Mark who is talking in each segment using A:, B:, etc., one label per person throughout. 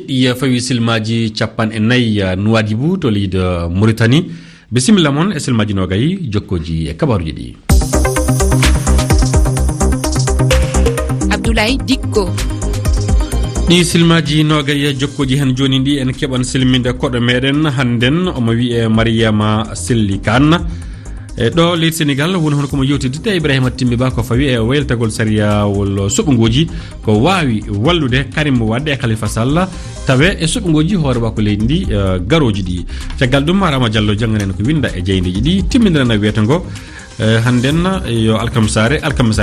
A: jiɗɗi fawi silmaji capan e nayyi Nouadhibou to leydi Mauritanie. Bisimilla mon e silmaji nogayi jokkoji e kabaruji ɗi.
B: Abdoulaye Dikko.
A: ɗi silmaji nogayi jokkoji hen joni ndi en keɓan silminde koɗo meɗen hannden omo wiye Mariama Selli Kane e ɗo leydi Sénégal woni hono komo yewtidde Ibrahima Timmi Ba ko fawi e wayltagol sariyawol suɓogoji ko wawi wallude Karim Wade e Khalifa Sall tawe e suɓogoji hoore ba ko leydi ndi garoji ɗi caggal ɗum Rama Diallo jangganen ko winda e jeydeji ɗi timmidirana wiyete ngo hannden yo alkamisare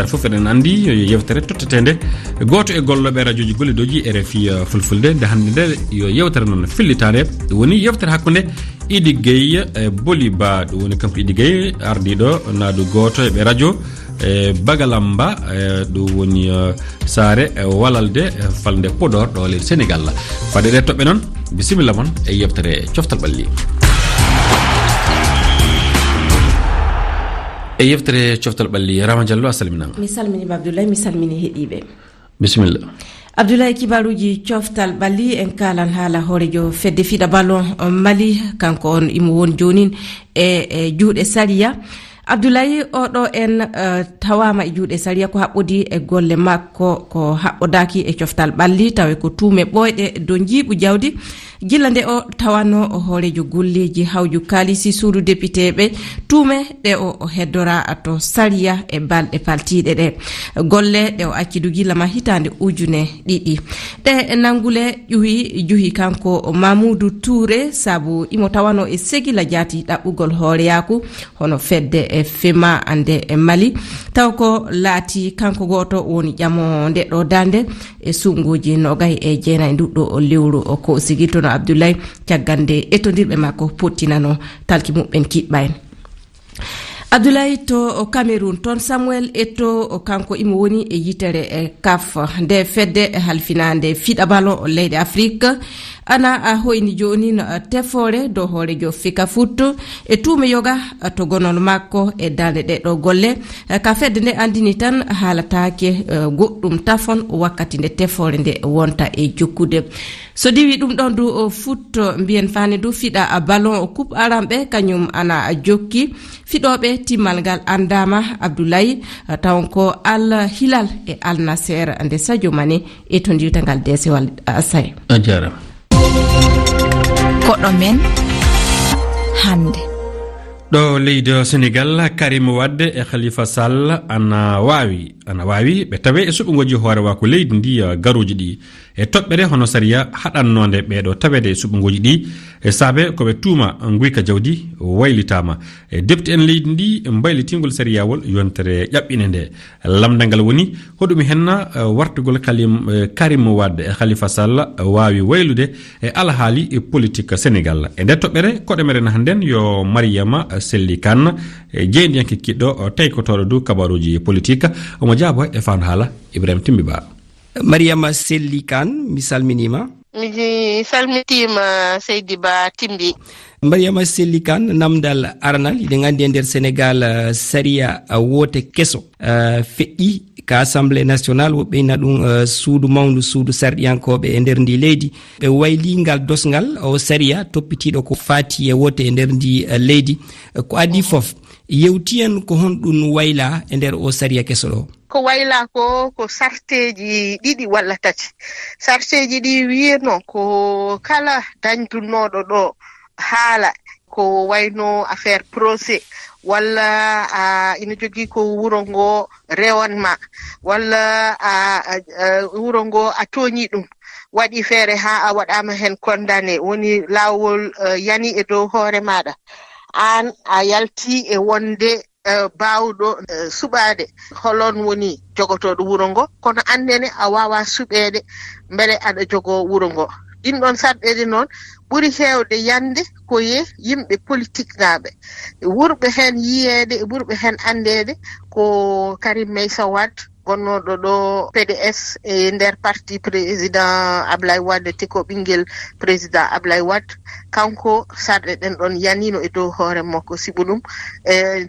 A: fof eɗen andi yo yewtere tottetede goto e golloɓe radioji gollidoji RFI fulfulde nde hande nde yo yewtere noon fillitade ɗum woni yewtere hakkude Idi Gueye e Boli Ba ɗum woni kanko Idi Gueye ardiɗo naadu goto eɓe radio Bagalamba ɗum woni saare walalde falde Podor ɗo leydi Sénégal fade ɗe toɓɓe noon bisimilla mon e yewtere coftal ɓalli. e yeftere coftal ɓalli Rama Diallo a salminama.
C: Mi salmini Abdoulaye, mi salmini heeɗiɓe.
A: Bisimilla.
C: Abdoulaye, kibaruji coftal ɓalli en kalan haala hoorejo fedde fiɗa ballon Mali kanko on imo woni jonin e juuɗe Sariya. Abdoulaye oɗo en tawama e juuɗe Sariya ko haɓɓodi e golle makko ko haɓɓodaki e coftal ɓalli tawe ko tuume ɓoyɗe dow jiiɓu jawdi gila nde o tawano hoorejo golleji hawju kalisi suudu député ɓe tuume ɗe o heddora to Sariya e balɗe paltiɗe ɗe golle ɗe o accidu gila ma hitande ujune ɗiɗi ɗe nangule juhi kanko Mamoudou Touré saabu imo tawano e segila jaati ɗaɓɓugol hooreyaku hono fedde e fema ande e Mali taw ko laati kanko goto woni ƴamo nde ɗo dande e sunguji nogay e jeena e nduɗɗo lewru ko sigitono Abdoulaye caggande etondirɓe makko pottinano talki muɓɓen kiɓɓa en. Abdoulaye to Cameroun toon Samuel Eto'o kanko imo woni e yitere e CAF nde fedde e halfinande fiɗa ballon leydi Afrique ana a hoyni joni no tefore do hoorejo Fika Foot e tuume yoga to gonol makko e dande ɗe ɗo golle ka fedde nde andini tan haalatake goɗɗum tafon wakkati nde tefore nde wonta e jokkude so diwi ɗum ɗon du foot mbiyen fani du fiɗa ballon coupe aramɓe kañum ana jokki fiɗoɓe timmal ngal andama Abdoulaye taw ko Al Hilal e Al Nasser nde Sadio Mané e to ndiwtangal desewal say
A: a jarama
B: koɗo men hande
A: ɗo leydi Sénégal Karim Wade e Khalifa Sall ana wawi ɓe tawe e suɓogoji hoore wa ko leydi ndi garuji ɗi e toɓɓere hono Sariya haɗannode ɓeɗo tawede e suɓogoji ɗi e saabe koɓe tuuma guyka jawdi waylitama e depti en leydi ndi mbaylitingol sariyawol yontere ƴaɓɓine nde lamdal ngal woni hoɗum henna wartugol Karim Wade e Khalifa Sall wawi waylude e alhaali e politique Sénégal e nde toɓɓere koɗe meɗen hannden yo Mariama Selli Kane jeydiyanke kiɗɗo taykotoɗo du kabaruji politique omo jaabo e fandu haala Ibrahima Timmi Ba.
D: Mariama Selli Kane mi salminima.
E: Mi salmitima Seydi Ba Timbi.
D: Mariama Selli Kane namdal aranal iɗen andi e nder Sénégal Sariya wote keso feƴƴi ka Assemblée nationale wo ɓeyna ɗum suudu mawdu suudu sarɗiyankoɓe e nder ndi leydi ɓe waylingal dosgal o Sariya toppitiɗo ko fati e wote e nder ndi leydi ko adi foof yewtiyen ko honɗum wayla e nder o Sariya keso ɗo.
E: Ko wayla ko sarteji ɗiɗi walla tati sarteji ɗi wiyeno ko kala dañdunoɗo ɗo haala ko wayno affaire procès walla ina jogii ko wuro ngo rewanma walla wuro ngo a tooñi ɗum waɗi feere ha a waɗama hen condamné woni laawol yani e dow hoore maɗa an a yalti e wonde bawɗo suɓade holon woni jogotoɗo wuro ngo kono andene a wawa suɓede beele aɗa jogo wuro ngo ɗin ɗon sarɗeɗe noon ɓuri hewde yande koye yimɓe politique naɓe wurɓe hen yiyede ɓurɓe hen andede ko Karim Meïssa Wade gonnoɗo ɗo PDS e nder parti président Ablaye Wade te ko ɓinguel président Ablaye Wade kanko sarɗe ɗen ɗon yanino e dow hoore makko sibu ɗum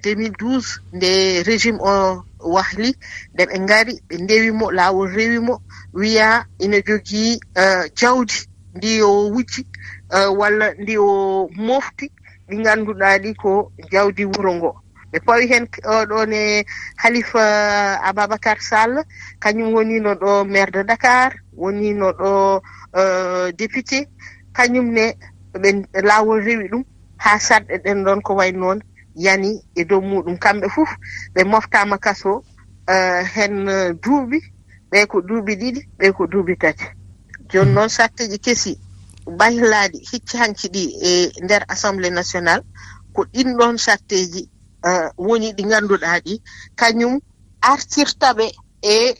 E: 2012 nde régime o wahli nde ɓe ngari ɓe ndewimo lawol rewimo wiya ina jogii jawdi ndi o wujji walla ndi o mofti ɗi ngannduɗaa ɗi ko jawdi wuro ngo. ɓe pawi heen ɗo ne Halifa Ababacar Sall kañum wonino ɗo maire de Dakar, wonino ɗo député, kañum ne ɓe laawol rewi ɗum haa sarɗe ɗen ɗon ko way noon yani e dow muɗum. kamɓe fof ɓe moftama kaso hen duuɓi, ɓe ko duuɓi ɗiɗi, ɓe ko duuɓi tati. joni noon sarteji kesi bahilaɗi hicci hanki ɗi e nder assemblée nationale ko ɗin ɗon sarteji woni ɗi ngannduɗaa ɗi kañum artirtaɓe e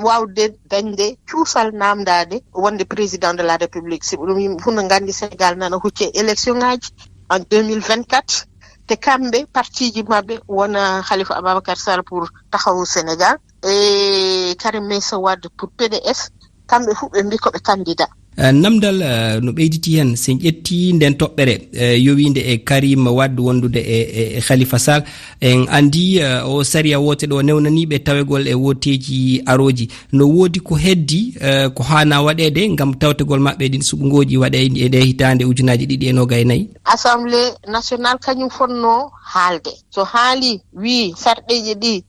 E: wawde dañde cuusal namdade wonde président de la république. si ɗum yimɓe fof no nganndi sénégal nana hucce élection ngaji en 2024 te kamɓe partiji maɓɓe wona Halifa Ababacar Sall pour taxawu sénégal e Karim Meïssa Wade pour PDS, kamɓe fof ɓe mbi ko ɓe candidat.
D: namdal no ɓeyditi hen sen ƴetti nden toɓɓere yowinde e Karim Wade wondude e Khalifa Sall, en andi o sariya wote ɗo newnaniɓe tawegol e woteji aroji. no woodi ko heddi ko hana waɗede gam tawtegol maɓɓe ɗin suɓugoji waɗe e ɗe hitande 2024?
E: assemblée nationale kañum fonno haalde, so haali wi sarɗeji ɗi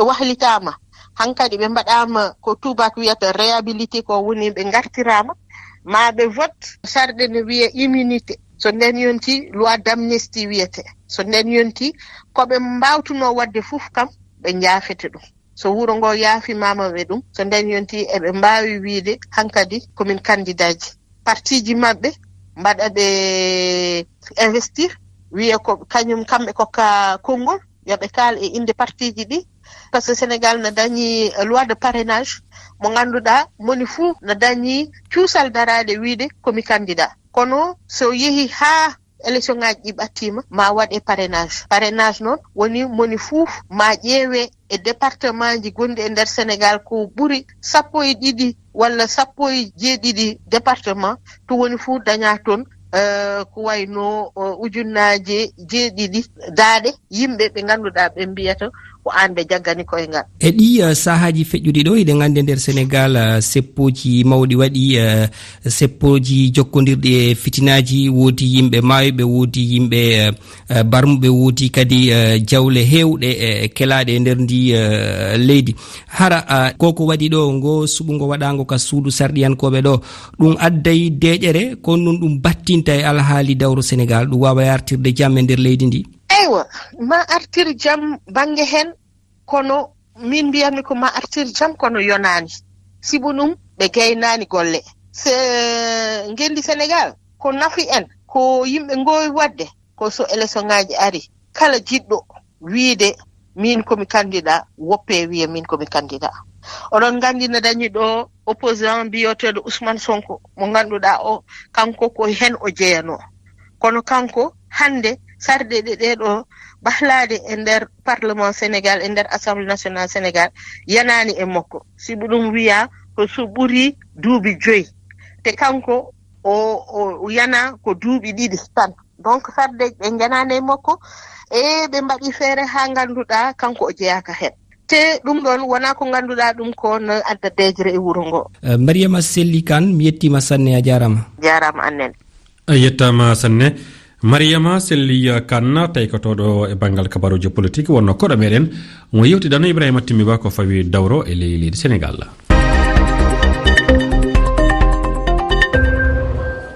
E: wahlitama hankadi ɓe mbaɗama ko tubak wiyata réhabilité, ko woni ɓe gartirama ma ɓe vote sarɗe ne wiye immunité. so nden yonti loi d'amnistie wiyete, so nden yonti koɓe mbawtuno wadde fof kam ɓe jaafete ɗum. so wuro ngo yaafimama ɓe ɗum, so nden yonti eɓe mbawi wiide hankadi komin candidat ji. partiji maɓɓe mbaɗa ɓe investir, wiye ko kañum kamɓe kokka konngol yoɓe kaal e inde partiji ɗi, par ce que Sénégal no dañi loi de parrainage mo ngannduɗaa moni fuu no dañi cuusal daraade wiide komi candidat. kono so yehi haa élection ŋaaji ɗi ɓattiima ma waɗe parrainage noon woni moni fuu ma ƴeewe e département ji gonɗi e ndeer Sénégal ko ɓuri 12 walla 17 département to woni fuu dañaa toon ko wayno ujunnaje 7 daaɗe yimɓe ɓe ngannduɗaa ɓe mbiyata ko an ɓe jaggani koye ngal.
D: e ɗi sahaji feƴƴuɗi ɗo eɗen gandi nder Sénégal seppoji mawɗi waɗi seppoji jokkodirɗi e fitinaji, woodi yimɓe mayɓe, woodi yimɓe barmuɓe, woodi kadi jawle hewɗe e kelaɗe e nder ndi leydi. hara koko waɗi ɗo ngo suɓugo waɗago ka suudu sarɗiyankoɓe ɗo, ɗum adday deƴere ko non ɗum battinta e alhaali dawro Sénégal, ɗum wawa yartirde jaam e nder leydi ndi?
E: eywa ma artir jam bange hen, kono min mbiyatmi ko ma artir jam kono yonani sibu ɗum ɓe gaynani golle. se ngendi Sénégal ko nafi en ko yimɓe gowi wadde ko so élection ngaji ari kala jiɗɗo wiide min komi candidat woppe wiya min komi candidat. oɗon gandi no dañi ɗo opposant mbiyoteɗo Ousmane Sonko mo ganduɗa o kanko ko hen o jeyano, kono kanko hande sarde ɗeɗo bahlade e nder parlement Sénégal e nder assemblée nationale Sénégal yanani e makko, sibu ɗum wiya ko so ɓuri duuɓi 5 te kanko o yana ko duuɓi 2 tan. donc sarde ɓe janani e makko e ɓe mbaɗi feere ha ganduɗa kanko o jeyaka hen, te ɗum ɗon wona ko ganduɗa ɗum ko no adda dejre e wuuro ngo.
D: Mariama Selli Kane, mi yettima sanne, a jarama.
E: Jarama annen.
A: A yettama sanne Mariama Selli Kane, taykatoɗo e banggal kabaruji politique wonno koɗo meɗen mo yewtidano Ibrahima Timmiba ko fawi dawro e leydi Sénégal.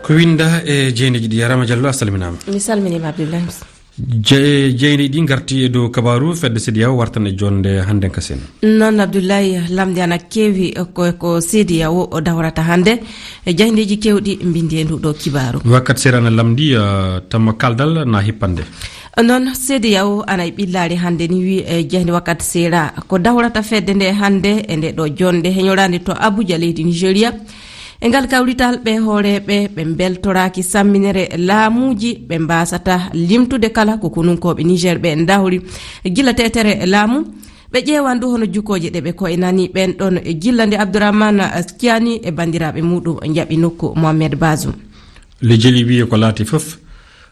A: ko winda e jeyneji ɗi. Yarama Diallo, a salminama.
C: mi salminima Abdoulaye.
A: jeyni ɗi garti e dow kabaru fedde CEDEAO wartane jonde hande kasen.
C: noon Abdoulaye, lamdi ana keewi ko CEDEAO o dawrata hande e jeyneji kewɗi mbindi e nduɗo kibaru.
A: wakkati serana lamdi tamma kaldal na hippande.
C: noon CEDEAO ana e ɓillari hande ni wi e jeyde wakkati seeɗa ko dawrata fedde nde hande e nde ɗo jonde heñorande to Abuja leydi Nigéria. e ngal kawrital ɓe hooreɓe ɓe beltoraki samminere laamuji ɓe mbasata limtude kala ko konunkoɓe Niger ɓe dawri gila tetere laamu. ɓe ƴeewan ɗo hono jukkoje ɗe ɓe koynani ɓen ɗon e gillande Abdourahmane Tiani e bandiraɓe muɗum jaɓi nokku Mohamed Bazoum.
A: le jeli wiye ko laati fof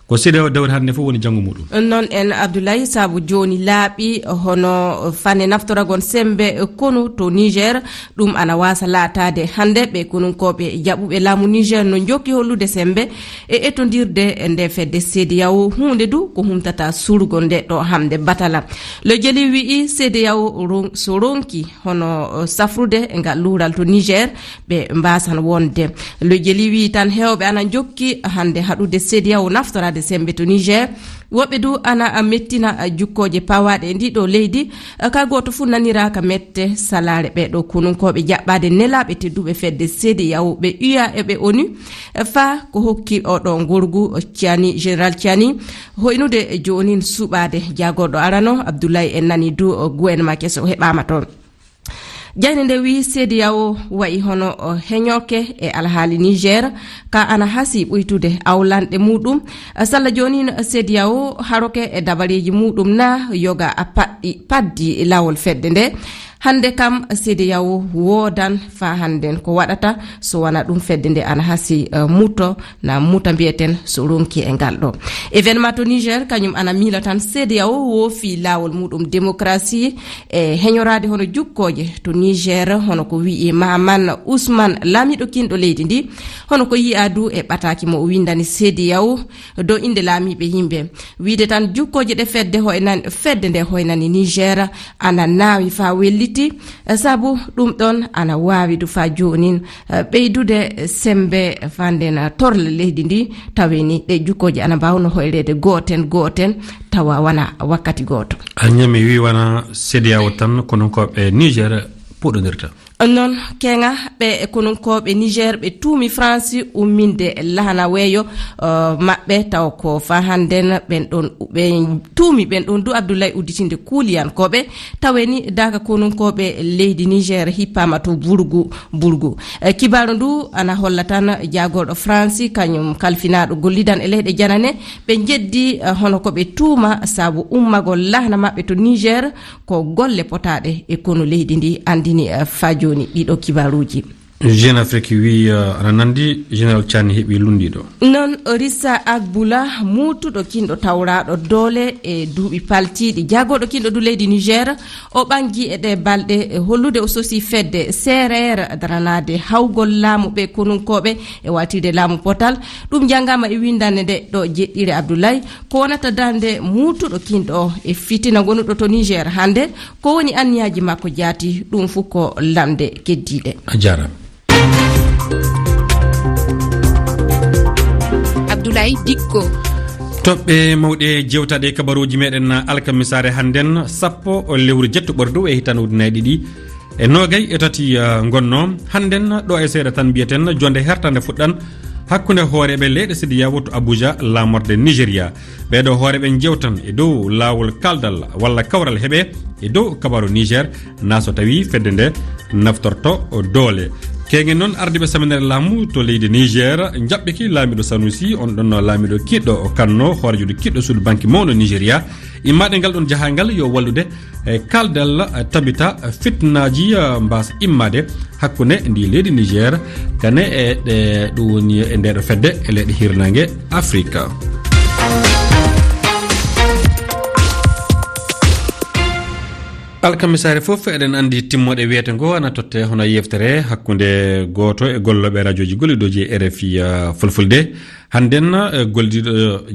A: ko CEDEAO dawri hande fof woni janggo muɗum
C: non en Abdoulaye saabu joni laaɓi hono fanne naftoragon sembe konu to Niger ɗum ana wasa laatade hande ɓe konunkoɓe jaɓuɓe laamu Niger no jokki hollude sembe e ettodirde nde fedde CEDEAO hunde du ko humtata surgo nde ɗo hamde batala le jeli wi'i CEDEAO so ronki hono safrude ngal luural to Niger ɓe mbasan wonde le jeli wi'i tan hewɓe ana jokki hande haɗude CEDEAO naftorade sembe to Niger woɓɓe du ana mettina jukkoje pawaɗe e ndiɗo leydi ka goto fu naniraka mette salare ɓeɗo konunkoɓe jaɓɓade nelaɓe tedduɓe fedde CEDEAO ɓe uya eɓe ONU fa ko hokki oɗo gorgu Tiani général Tiani hoynude jonin suɓade jagoɗo arano Abdoulaye en nani du gouvernement keso heɓama toon jayne nde wi CEDEAO wayi hono heñoke e alhaali Niger ka ana hasi ɓuytude awlanɗe muɗum salla joni CEDEAO haroke e dabareji muɗum na yoga paddi lawol fedde nde hande kam CEDEAO wodan fa handen ko waɗata so wana ɗum fedde nde ana hasi muto na muta mbiyeten so ronki e ngal ɗo événement to Niger kañum ana miila tan CEDEAO woofi lawol muɗum démocratie e heñorade hono jukkoje to Niger hono ko wi'i Mahaman Ousmane laamiɗo kinɗo leydi ndi hono ko yi'a du e ɓataki mo o windani CEDEAO dow inde laamiɓe yimɓe wiide tan jukkoje ɗe fedde nde hoynani Niger ana naawi fa welliti sabu ɗum ɗon ana wawi du fa jonin ɓeydude sembe fanden torle leydi ndi taweni ɗe jukkoje ana mbawno hoyrede goten tawa wana wakkati goto
A: añami wi wana CEDEAO tan kono ko ɓe Niger puɗodirta
C: non kenga ɓe konunkoɓe Niger ɓe tuumi France umminde lahana weeyo maɓɓe taw ko fa handen ɓen ɗon ɓe tuumi ɓen ɗon du Abdoulaye udditinde kuuliyankoɓe taweni daga konunkoɓe leydi Niger hippama to burgu kibaru ndu ana holla tan jagoɗo France kañum kalfinaɗo gollidan e leyɗe janane ɓe jeddi hono ko ɓe tuuma saabu ummagol lahana maɓɓe to Niger ko golle potaɗe e kono leydi ndi andini fajo joni ɗiɗo kibaruji
A: Jeune Afrique wi ana nandi général Tiani heɓi lundiɗo
C: non Rissa Agboula mutuɗo kinɗo tawraɗo doole e duuɓi paltiɗi jagoɗo kinɗo du leydi Niger o ɓangi e ɗe balɗe hollude o sosi fedde CRR daranade hawgol laamu ɓe konunkoɓe e watide laamu potal ɗum jangama e windande nde ɗo jeɗɗire Abdoulaye ko wonata dande mutuɗo kinɗo e fitina gonuɗo to Niger hande ko woni anniyaji makko jaati ɗum fu ko lamde keddiɗe
A: a jarama
B: Abdoulaye Dikko
A: toɓɓe mawɗe jewtaɗe kabaruji meɗen alkamisare hannden 10 lewru jettoɓordu e hitan ujunaje ɗiɗi e nogay e tati gonno hannden ɗo e seeɗa tan mbiyeten jonde hertande fuɗɗan hakkude hooreɓe leyɗe CEDEAO to Abuja lamorde Nigéria ɓeɗo hooreɓe jewtan e dow lawol kaldal walla kawral heeɓe e dow kabaru Niger na so tawi fedde nde naftorto doole kege noon ardiɓe saminere laamu to leydi Niger jaɓɓiki laamiɗo Sanusi on ɗon laamiɗo kiɗɗo kanno hoorejude kiɗɗo suudu banque mawno Nigéria immaɗe ngal ɗon jahangal yo wallude e kaldal tabita fitnaji mbasa immade hakkude ndi leydi Niger kane e ɗe ɗum woni e nder fedde e leyɗe hirnangue Afrique alkamisare fof eɗen andi timmoɗe wiyete ngo ana totte hono yeftere hakkude goto e golloɓe radioji gollidoji e RFI fulfulde hannden gollidiɗo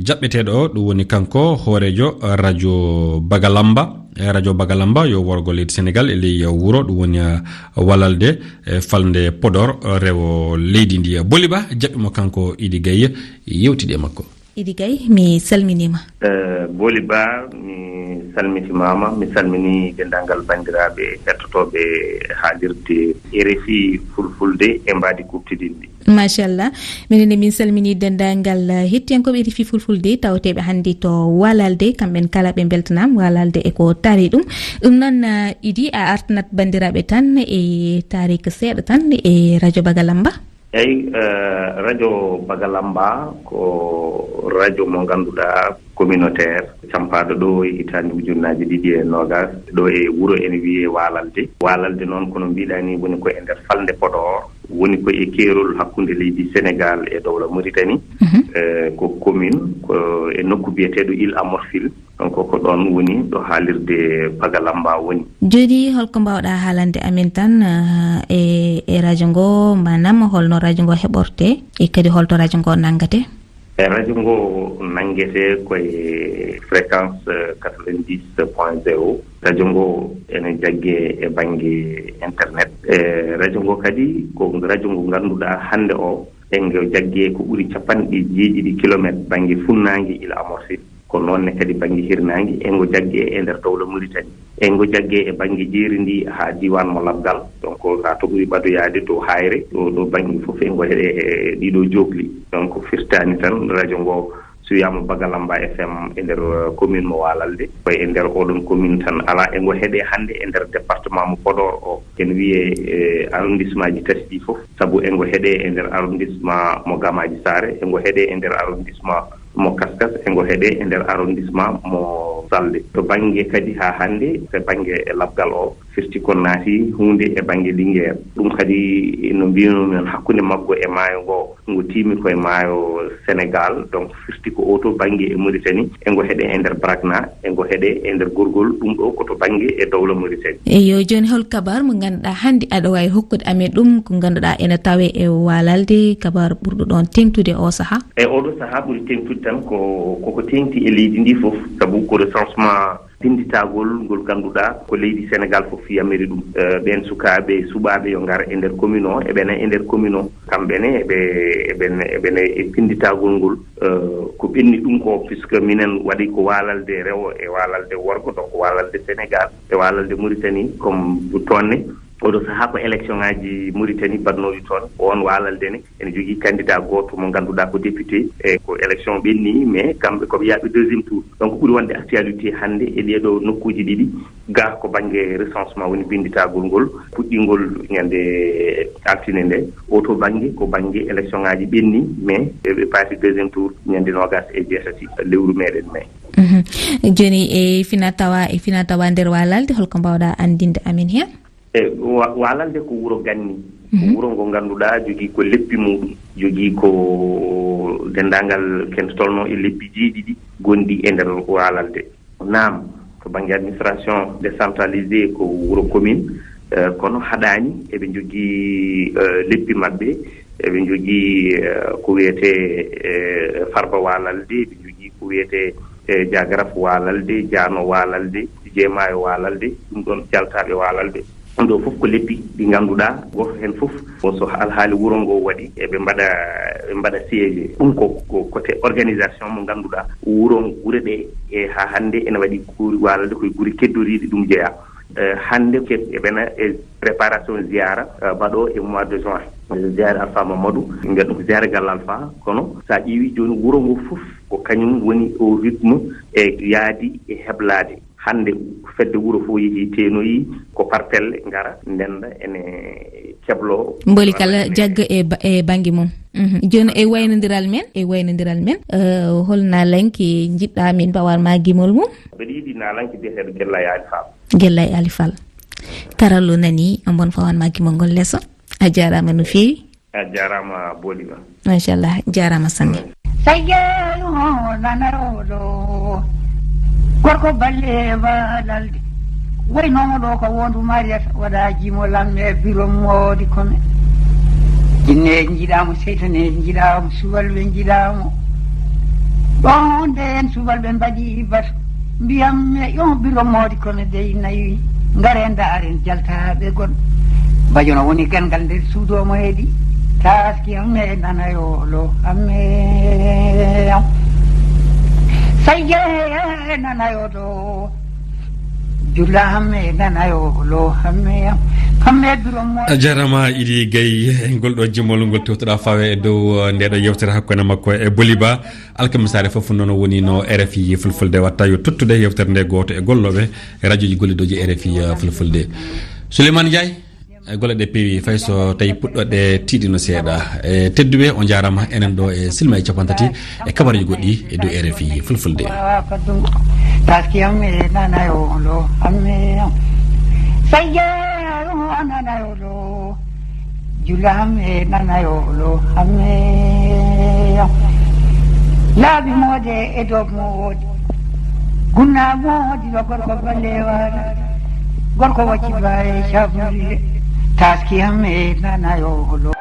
A: jaɓɓeteɗo ɗum woni kanko hoorejo radio Bagalamba yo worgo leydi Sénégal e ley wuuro ɗum woni walalde falde Podor rewo leydi ndi Boliba jaɓɓimo kanko Idi Gaye yewtiɗe makko
F: Idi Gaye mi salminima
G: Boliba mi salmitimama mi salmini dendagal bandiraɓe hettotoɓe haalirde RFI fulfulde e mbadi kuptidinɗi
F: machallah minenne min salmini dendagal hettiyankoɓe RFI fulfulde tawteɓe hannde to walalde kamɓen kala ɓe beltanam walalde eko taari ɗum noon Idi a artanat bandiraɓe tan e tarik seeɗa tan e radio Bagalamba
G: eyyi radio Bagalamba ko radio mo ganduɗa communautaire campaɗo ɗo e hitande ujunnaji 2020 ɗo e wuuro ene wiye Walalde noon kono mbiɗa ni woni ko e nder falde Podor woni ko e keerol hakkunde leydi Sénégal e dowla Mauritanie ko commune ko e nokku biyeteɗo Île à Morphil donc ko ɗon woni ɗo haalirde Pagalamba woni.
F: Joni holko mbawɗa haalande amin tan e radio ngo manam holno radio ngo heɓorte e kadi holto radio ngo nangate?
G: Radio ngo nangete koye fréquence 90.0 radio ngo ene jagge e banggue internet radio ngo kadi ko radio ngo ganduɗa hande o engo jagge ko ɓuuri 70 kilométre banggue funnague Île à Morphil ko noonne kadi banggue hirnague engo jagge e nder dowla Mauritanie engo jagge e banggue ƴeeri ndi ha diwan mo Labgal donc ha to ɓuuri ɓadoyade to hayre ɗo banggue foof engo heeɗe e ɗiɗo jogli donc firtani tan radio ngo so wiyama Bagalamba FM e nder commune mo Walalde koye e nder oɗon commune tan ala engo heeɗe hande e nder département mo Podor o ene wiye arrondissement ji tati ɗi foof saabu engo heeɗe e nder arrondissement mo Gamaji Sare engo heeɗe e nder arrondissement mo Kaskas engo heeɗe e nder arrondissement mo Salde to banggue kadi ha hande to banggue e Labgal o firti ko naati hunde e banggue Linguére ɗum kadi no mbinomen hakkude maggo e maayo ngo tiimi koye maayo Sénégal donc firti ko oto banggue e Mauritanie engo heeɗe e nder Brakna engo heeɗe e nder Gorgol ɗum ɗo koto banggue e dowla Mauritanie.
F: Eyo joni hol kabar mo ganduɗa hande aɗa wawi hokkude amen ɗum ko ganduɗa ene tawe e Walalde kabar ɓurɗo ɗon tengtude o saaha?
G: E oɗo saaha ɓuuri tengtude tan koko tengti e leydi ndi foof saabu ko recensement pinditagol ngol ganduɗa ko leydi Sénégal fof yamiri ɗum ɓen sukaɓe suɓaɓe yo gara e nder commune o eɓene e nder commune o kamɓene eɓene e pinditagol ngol ko ɓenni ɗum ko puisque minen waɗi ko Walalde rewo e Walalde worgo donc Walalde Sénégal e Walalde Mauritanie comme tonne oɗo saaha ko élection ngaji Mauritanie badnoɗi toon on Walalde ne ene jogui candidat goto mo ganduɗa ko député e ko élection ɓenni mais kamɓe koɓe yaaɓe deuxiéme tour donc ɓuuri wonde actualité hande e ɗeɗo nokkuji ɗiɗi ga ko banggue recensement woni binditagol ngol puɗɗingol ñande altine nde oto banggue ko banggue élection ngaji ɓenni mais ɓe paati deuxiéme tour ñande nogas e jeetati lewru meɗen mai.
F: Joni e fina tawa nder Walalde holko mbawɗa andinde amin hen?
G: Walalde ko wuro ganni ko wuro ngo ganduɗa jogui ko leppi muɗum jogui ko dendagal ken tolno e leppi jeeɗiɗi gondi e nder Walalde naam to banggue administration décentralisé ko wuro commune kono haɗani eɓe jogui leppi mabɓe eɓe jogui ko wiyete Farba Walalde eɓe jogui ko wiyete Diagraf Walalde Diano Walalde Jeemayo Walalde ɗum ɗon jaltaɓe Walalde ɗum ɗo fof ko leppi ɗi ganduɗa goto hen fof so alhaali wuro ngo waɗi eɓe mbaɗa siége ɗum ko côté organisation mo ganduɗa wure ɗe e ha hande ene waɗi guuri Walalde koye guuri keddoriɗi ɗum jeeya hande eɓena e préparation ziyara mbaɗo e mois de juin ziyara Alpha Mamadou mbiya ɗum ko ziyara gal Alpha kono sa ƴeewi joni wuro ngo fof ko kañum woni au rythme e yaadi e heblade hande fedde wuro fof yeehi tenoyi ko parpelle gara ndenda ene keblo
F: mboli kala jagga e banggue mum joni e waynodiral men holna lanki jiɗɗa min mbawanma gimol mum
G: mbeɗa yiiɗi nalanki biyeteɗo
F: Gella e Ali Fall karallo nani on bon fawanma gimol ngol lesso a jarama no fewi
G: a jarama booliba
F: machallah jarama sanne
H: sayyeyo nanaroɗo gorko balle Walalde waynomo ɗo ko wondu mariata waɗa jimolam e biro moodi kome jinne jiiɗamo seytane jiiɗamo subalɓe jiiɗamo ɗon nde en subalɓe mbaɗi bato mbiyam yo biro moodi kome dey nayi ngare ndaren jaltaɓe gon bajono woni gangal nder suudu omo heeɗi taski amme nanayolo amme sayye nanayoɗo julla hamme nanayolo hamme
A: a jarama Idi Gaye ngol ɗo jimol ngol tewtoɗa fawe e dow ndeɗo yewtere hakkude makko e Boliba alkamisare foof noon woni no RFI Fulfulde watta yo tottude yewtere nde goto e golloɓe e radio ji gollidoji RFI Fulfulde Souleymane Ndiaye golle ɗe peewi fay so tawi puɗɗoɗe tiiɗino seeɗa e tedduɓe o jarama enen ɗo e silma e capantati e kabaruji goɗɗi e dow RFI fulfulde
H: taskiyam e nanayolo amme sayyeru nanayolo julam e nanayolo amme laabi moode e dow moode gunna moodi ɗo gorko ballewaɗa gorko wacci ba e cabnude taskiyam e nanayolo